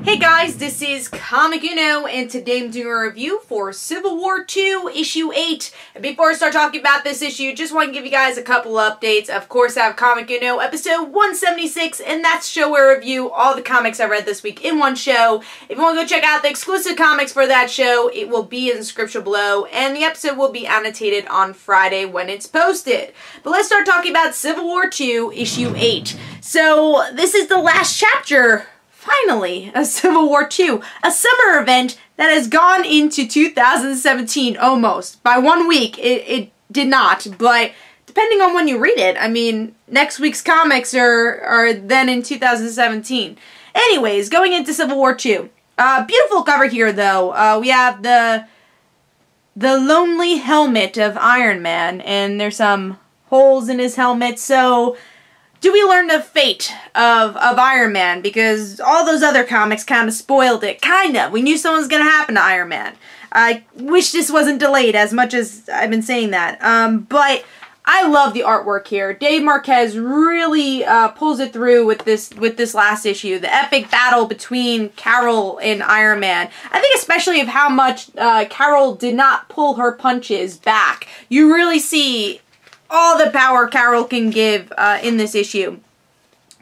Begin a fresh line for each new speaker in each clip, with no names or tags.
Hey guys, this is Comic Uno, and today I'm doing a review for Civil War II, Issue 8. And before I start talking about this issue, just want to give you guys a couple updates. Of course, I have Comic Uno episode 176, and that's show where I review all the comics I read this week in one show. If you want to go check out the exclusive comics for that show, it will be in the description below, and the episode will be annotated on Friday when it's posted. But let's start talking about Civil War II, Issue 8. So, this is the last chapter, finally, of Civil War II, a summer event that has gone into 2017 almost. By 1 week, it did not, but depending on when you read it, I mean, next week's comics are then in 2017. Anyways, going into Civil War II. Beautiful cover here, though. We have the lonely helmet of Iron Man, and there's some holes in his helmet, so do we learn the fate of Iron Man? Because all those other comics kind of spoiled it. Kind of. We knew something was going to happen to Iron Man. I wish this wasn't delayed as much as I've been saying that. But I love the artwork here. Dave Marquez really pulls it through with this last issue. The epic battle between Carol and Iron Man. I think especially of how much Carol did not pull her punches back. You really see all the power Carol can give in this issue.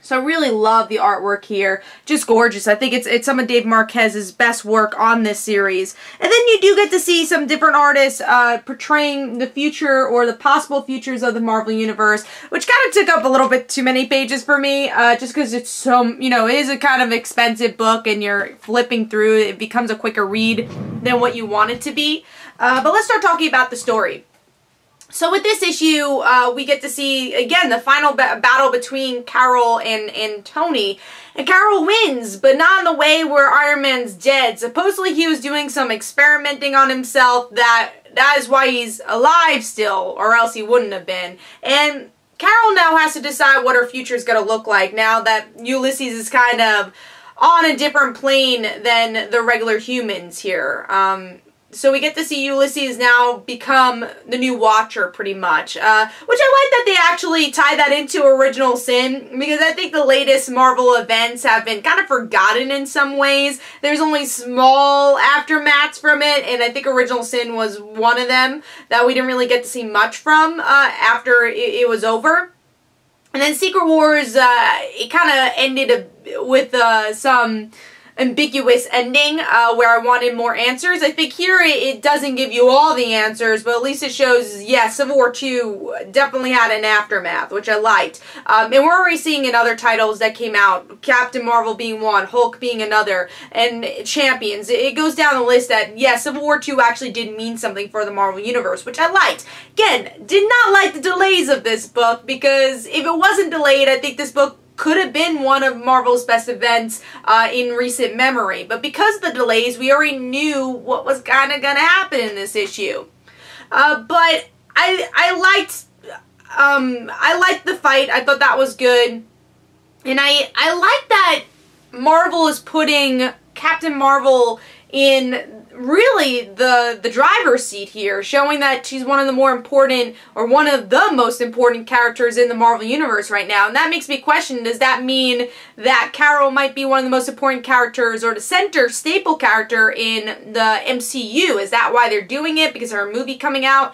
So I really love the artwork here. Just gorgeous. I think it's some of Dave Marquez's best work on this series. And then you do get to see some different artists portraying the future or the possible futures of the Marvel Universe, which kind of took up a little bit too many pages for me, just because it's so, you know, it is a kind of expensive book and you're flipping through. It becomes a quicker read than what you want it to be. But let's start talking about the story. So with this issue, we get to see, again, the final battle between Carol and Tony. And Carol wins, but not in the way where Iron Man's dead. Supposedly he was doing some experimenting on himself. That is why he's alive still, or else he wouldn't have been. And Carol now has to decide what her future is going to look like now that Ulysses is kind of on a different plane than the regular humans here. So we get to see Ulysses now become the new Watcher, pretty much. Which I like that they actually tie that into Original Sin, because I think the latest Marvel events have been kind of forgotten in some ways. There's only small aftermaths from it, and I think Original Sin was one of them that we didn't really get to see much from after it was over. And then Secret Wars, it kind of ended with some ambiguous ending where I wanted more answers. I think here it doesn't give you all the answers, but at least it shows, yeah, Civil War II definitely had an aftermath, which I liked. And we're already seeing in other titles that came out, Captain Marvel being one, Hulk being another, and Champions. It goes down the list that, yeah, Civil War II actually did mean something for the Marvel Universe, which I liked. Again, did not like the delays of this book, because if it wasn't delayed, I think this book could have been one of Marvel's best events in recent memory. But because of the delays, we already knew what was kind of going to happen in this issue. But I liked the fight. I thought that was good. And I like that Marvel is putting Captain Marvel in really the driver's seat here, showing that she's one of the more important, or one of the most important characters in the Marvel Universe right now. And that makes me question, does that mean that Carol might be one of the most important characters, or the center staple character in the MCU? Is that why they're doing it? Because of her movie coming out?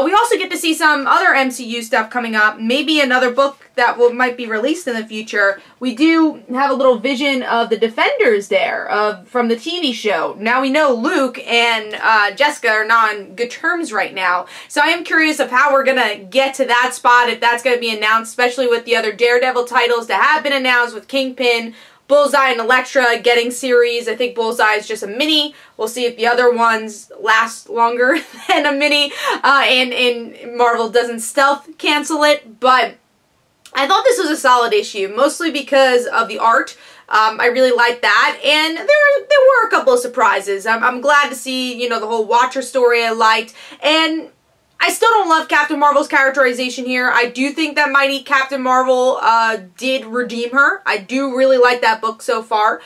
We also get to see some other MCU stuff coming up, maybe another book that might be released in the future. We do have a little vision of the Defenders there, from the TV show. Now we know Luke and Jessica are not on good terms right now, so I am curious of how we're gonna get to that spot, if that's gonna be announced, especially with the other Daredevil titles that have been announced, with Kingpin, Bullseye, and Elektra getting series. I think Bullseye is just a mini. We'll see if the other ones last longer than a mini, and Marvel doesn't stealth cancel it. But I thought this was a solid issue, mostly because of the art. I really liked that, and there were a couple of surprises. I'm glad to see, you know, the whole Watcher story I liked, and I still don't love Captain Marvel's characterization here. I do think that Mighty Captain Marvel did redeem her. I do really like that book so far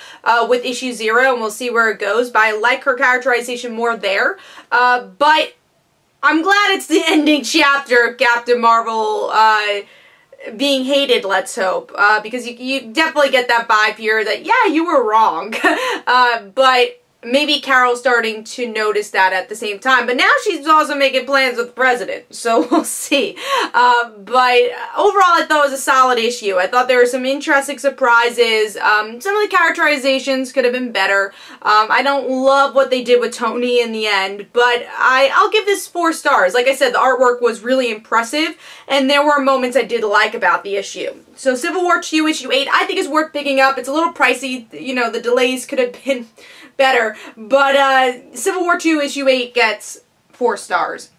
with issue 0, and we'll see where it goes, but I like her characterization more there. But I'm glad it's the ending chapter of Captain Marvel being hated, let's hope, because you definitely get that vibe here that, yeah, you were wrong. But maybe Carol's starting to notice that at the same time. But now she's also making plans with the president, so we'll see. But overall, I thought it was a solid issue. I thought there were some interesting surprises. Some of the characterizations could have been better. I don't love what they did with Tony in the end, but I'll give this 4 stars. Like I said, the artwork was really impressive, and there were moments I did like about the issue. So Civil War 2, issue 8, I think is worth picking up. It's a little pricey. You know, the delays could have been better, but Civil War 2 issue 8 gets 4 stars.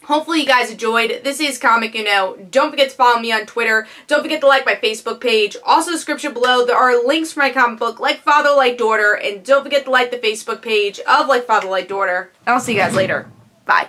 Hopefully you guys enjoyed. This is Comic Uno. Don't forget to follow me on Twitter. Don't forget to like my Facebook page. Also, description below, there are links for my comic book, Like Father, Like Daughter, and don't forget to like the Facebook page of Like Father, Like Daughter. I'll see you guys later. Bye.